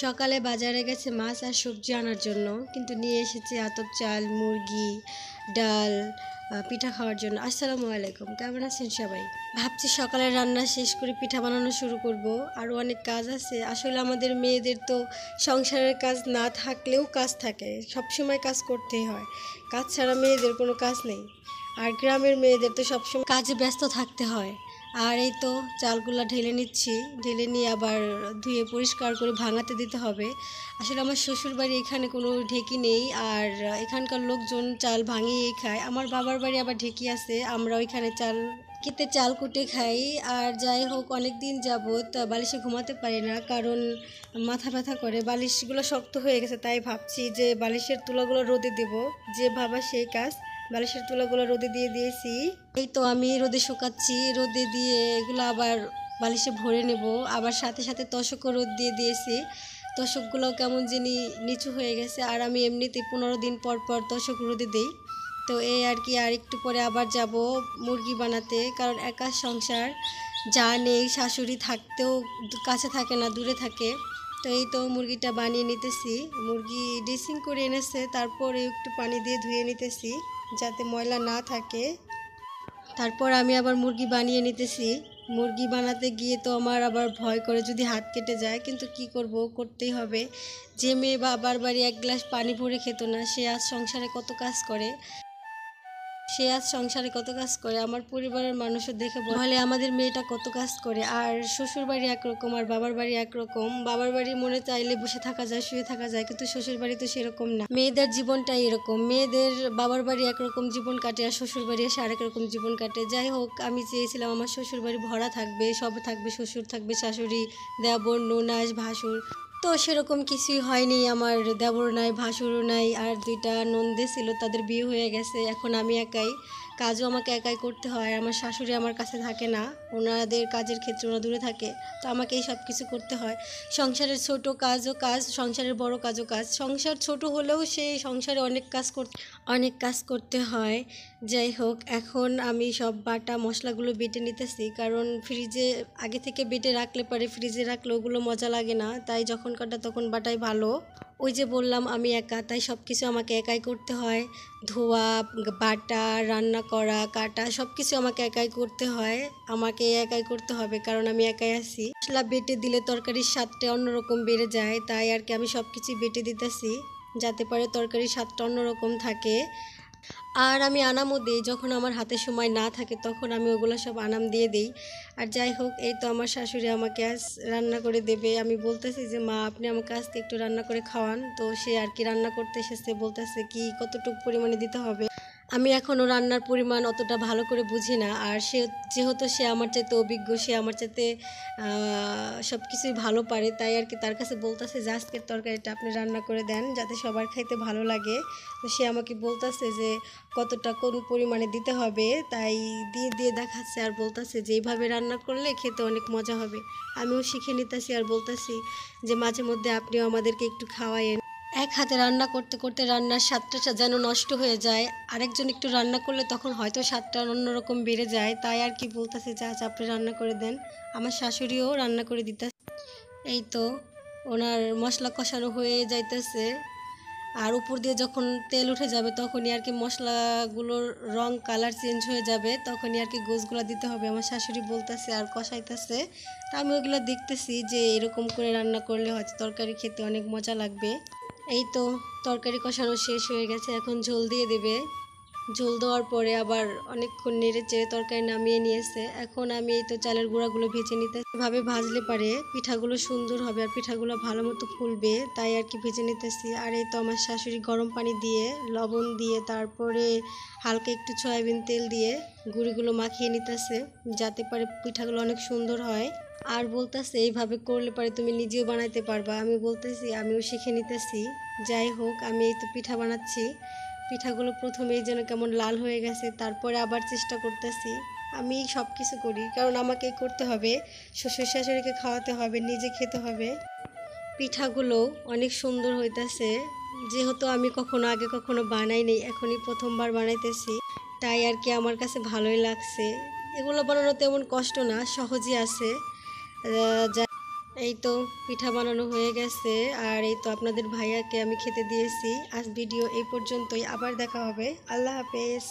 সকালে বাজারে গেছে মাছ আর সবজি আনার জন্য, কিন্তু নিয়ে এসেছে আতপ চাল, মুরগি, ডাল, পিঠা খাওয়ার জন্য। আসসালামু আলাইকুম, কেমন আছেন সবাই? ভাবছি সকালে রান্না শেষ করে পিঠা বানানো শুরু করব। আরও অনেক কাজ আছে। আসলে আমাদের মেয়েদের তো সংসারের কাজ না থাকলেও কাজ থাকে, সবসময় কাজ করতেই হয়। কাজ ছাড়া মেয়েদের কোনো কাজ নেই। আর গ্রামের মেয়েদের তো সবসময় কাজে ব্যস্ত থাকতে হয়। আর এই তো চালগুলা ঢেলে নিচ্ছি, ঢেলে নিয়ে আবার ধুয়ে পরিষ্কার করে ভাঙাতে দিতে হবে। আসলে আমার শ্বশুরবাড়ি এখানে কোনো ঢেকি নেই, আর এখানকার লোকজন চাল ভাঙিয়েই খায়। আমার বাবার বাড়ি আবার ঢেকি আছে, আমরা ওইখানে চাল কুটে খাই। আর যাই হোক, অনেক দিন যাবত বালিশে ঘুমাতে পারি না, কারণ মাথা ব্যথা করে, বালিশগুলো শক্ত হয়ে গেছে। তাই ভাবছি যে বালিশের তুলাগুলো রোদে দেব, যে ভাবা সেই কাজ। বালিশের তুলাগুলো রোদে দিয়ে দিয়েছি। এই তো আমি রোদে শুকাচ্ছি, রোদে দিয়ে এগুলো আবার বালিশে ভরে নেব। আবার সাথে সাথে তোশকও রোদ দিয়ে দিয়েছি। তোশকগুলো কেমন জানি নিচু হয়ে গেছে, আর আমি এমনিতেই 15 দিন পর পর তোশক রোদে দিই। তো এই আর কি, আর একটু পরে আবার যাব মুরগি বানাতে, কারণ একা সংসার, যা নেই শাশুড়ি থাকতেও কাছে থাকে না, দূরে থাকে। তো এই তো মুরগিটা বানিয়ে নিতেছি। মুরগি ড্রেসিং করে এনেছে, তারপরে একটু পানি দিয়ে ধুয়ে নিতেছি যাতে ময়লা না থাকে। তারপর আমি আবার মুরগি বানিয়ে নিতেছি। মুরগি বানাতে গিয়ে তো আমার আবার ভয় করে যদি হাত কেটে যায়, কিন্তু কি করব, করতেই হবে। যে মেয়ে বাবার বাড়ি এক গ্লাস পানি ভরে খেত না, সে আজ সংসারে কত কাজ করে। আমার পরিবারের মানুষও দেখে বলে আমাদের মেয়েটা কত কাজ করে। আর শ্বশুর বাড়ি একরকম আর বাবার বাড়ি একরকম। বাবার বাড়ি মনে চাইলে বসে থাকা যায়, শুয়ে থাকা যায়, কিন্তু শ্বশুর বাড়ি তো সেরকম না। মেয়েদের জীবনটাই এরকম, মেয়েদের বাবার বাড়ি একরকম জীবন কাটে আর শ্বশুর বাড়ি এসে আরেক রকম জীবন কাটে। যাই হোক, আমি চেয়েছিলাম আমার শ্বশুর বাড়ি ভরা থাকবে, সব থাকবে, শ্বশুর থাকবে, শাশুড়ি, দেবর, ননাস, ভাসুর। তো সেরকম কিছুই হয়নি। আমার দেবর নাই, ভাসুরও নাই, আর 2টা নন্দে ছিল, তাদের বিয়ে হয়ে গেছে। এখন আমি একাই, কাজও আমাকে একাই করতে হয়। আমার শাশুড়ি আমার কাছে থাকে না, ওনাদের কাজের ক্ষেত্রে ওরা দূরে থাকে। তো আমাকেই সব কিছু করতে হয়। সংসারের ছোট কাজও কাজ, সংসারের বড় কাজও কাজ। সংসার ছোট হলেও সেই সংসারে অনেক কাজ করতে হয়। যাই হোক, এখন আমি সব বাটা মশলাগুলো বেটে নিতেছি, কারণ ফ্রিজে আগে থেকে বেটে রাখলে পরে ফ্রিজে রাখলে ওগুলো মজা লাগে না, তাই যখন কাটা তখন বাটাই ভালো। ওই যে বললাম আমি একা, তাই সব কিছু আমাকে একাই করতে হয়। ধোয়া, বাটা, রান্না করা, কাটা সব কিছু আমাকে একাই করতে হয়। আমাকে একাই করতে হবে, কারণ আমি একাই আছি। মশলা বেটে দিলে তরকারির স্বাদটা অন্যরকম বেড়ে যায়, তাই আর কি আমি সব কিছুই বেটে দিতেছি, যাতে পারে তরকারির স্বাদটা অন্যরকম থাকে। আর আমি আনামও দিই, যখন আমার হাতে সময় না থাকে তখন আমি ওগুলো সব আনাম দিয়ে দিই। আর যাই হোক, এই তো আমার শাশুড়ি আমাকে আজ রান্না করে দেবে। আমি বলতেছি যে মা, আপনি আমাকে আজকে একটু রান্না করে খাওয়ান। তো সে আর কি রান্না করতে এসেছে, বলতেছে কি কতটুকু পরিমাণে দিতে হবে। আমি এখনও রান্নার পরিমাণ অতটা ভালো করে বুঝি না। আর যেহেতু সে আমার চাইতে অভিজ্ঞ, সে আমার চাইতে সব কিছুই ভালো পারে, তাই আর কি তার কাছে বলতেছে যে আজকের তরকারিটা আপনি রান্না করে দেন, যাতে সবার খাইতে ভালো লাগে। তো সে আমাকে বলতেছে যে কতটা কোন পরিমাণে দিতে হবে, তাই দিয়ে দিয়ে দেখাচ্ছে আর বলতেছে যে এইভাবে রান্না করলে খেতে অনেক মজা হবে। আমিও শিখে নিতেছি আর বলতেছি যে মাঝে মধ্যে আপনিও আমাদেরকে একটু খাওয়ায়েন। এক হাতে রান্না করতে করতে রান্নার স্বাদটা যেন নষ্ট হয়ে যায়, আরেকজন একটু রান্না করলে তখন হয়তো স্বাদটা অন্যরকম বেড়ে যায়। তাই আর কি বলতেছে যে আচ্ছা আপনি রান্না করে দেন। আমার শাশুড়িও রান্না করে দিতে। এই তো ওনার মশলা কষানো হয়ে যাইতেছে, আর উপর দিয়ে যখন তেল উঠে যাবে তখনই আর কি মশলাগুলোর রং কালার চেঞ্জ হয়ে যাবে, তখনই আর কি গোশগুলো দিতে হবে। আমার শাশুড়ি বলতেছে আর কষাইতেছে, তা আমি ওগুলো দেখতেছি যে এরকম করে রান্না করলে হয়তো তরকারি খেতে অনেক মজা লাগবে। এই তো তরকারি কষানো শেষ হয়ে গেছে, এখন ঝোল দিয়ে দেবে। ঝোল দেওয়ার পরে আবার অনেকক্ষণ নেড়ে চেড়ে তরকারি নামিয়ে নিয়েছে। এখন আমি এই তো চালের গুঁড়াগুলো ভেজে নিতে, এভাবে ভাজলে পারে পিঠাগুলো সুন্দর হবে আর পিঠাগুলো ভালো মতো ফুলবে, তাই আর কি ভেজে নিতেছি। আর এই তো আমার শাশুড়ি গরম পানি দিয়ে, লবণ দিয়ে, তারপরে হালকা একটু সয়াবিন তেল দিয়ে গুঁড়িগুলো মাখিয়ে নিতেছে, যাতে পারে পিঠাগুলো অনেক সুন্দর হয়। আর বলতেছে এইভাবে করলে পারে তুমি নিজেও বানাইতে পারবা। আমি বলতেছি আমিও শিখে নিতেছি। যাই হোক, আমি এই তো পিঠা বানাচ্ছি। পিঠাগুলো প্রথমেই যেন কেমন লাল হয়ে গেছে, তারপরে আবার চেষ্টা করতেছি। আমি সব কিছু করি, কারণ আমাকেই করতে হবে, শ্বশুর শাশুড়িকে খাওয়াতে হবে, নিজে খেতে হবে। পিঠাগুলো অনেক সুন্দর হইতেছে, যেহেতু আমি কখনো বানাইনি, এখনই প্রথমবার বানাইতেছি, তাই আর কি আমার কাছে ভালোই লাগছে। এগুলো বানানো তেমন কষ্ট না, সহজই আছে। এই তো পিঠা বানানো হয়ে গেছে, আর এই তো আপনাদের ভাইয়াকে আমি খেতে দিয়েছি। আজ ভিডিও এই পর্যন্তই, আবার দেখা হবে। আল্লাহ হাফেজ।